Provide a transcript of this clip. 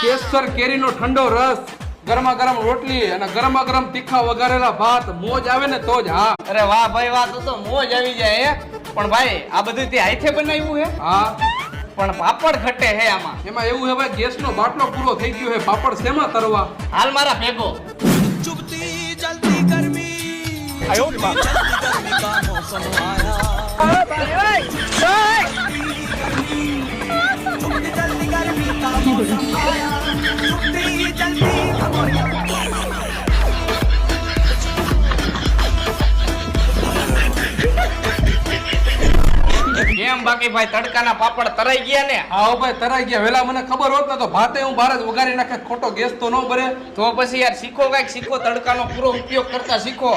કેસર કેરીનો ઠંડો રસ, ગરમા ગરમ રોટલી અને ગરમા ગરમ તીખા વઘારેલા ભાત, મોજ આવે ને તો જ. હા અરે વાહ ભાઈ વાહ, તો મોજ આવી જાય હે. પણ ભાઈ આ બધું તે હાથે બનાવ્યું હે? હા, પણ પાપડ ઘટે હે આમાં. એમાં એવું હે ભાઈ, ગેસનો બાટલો પૂરો થઈ ગયો હે, પાપડ શેમાં તરવા? હાલ મારા ભેગો. चुभती जलती गर्मी आयो गर्मी का मौसम आया जल्दी गर्मी का मौसम आया चुभती जलती કેમ બાકી ભાઈ તડકાના પાપડ તરાઈ ગયા ને? હા ભાઈ તરાઈ ગયા. વેલા મને ખબર હોત ને તો ભાતે હું બહાર જ વઘારી નાખે, ખોટો ગેસ તો ન ભરે. તો પછી યાર શીખો, કઈક શીખો, તડકાનો પૂરો ઉપયોગ કરતા શીખો.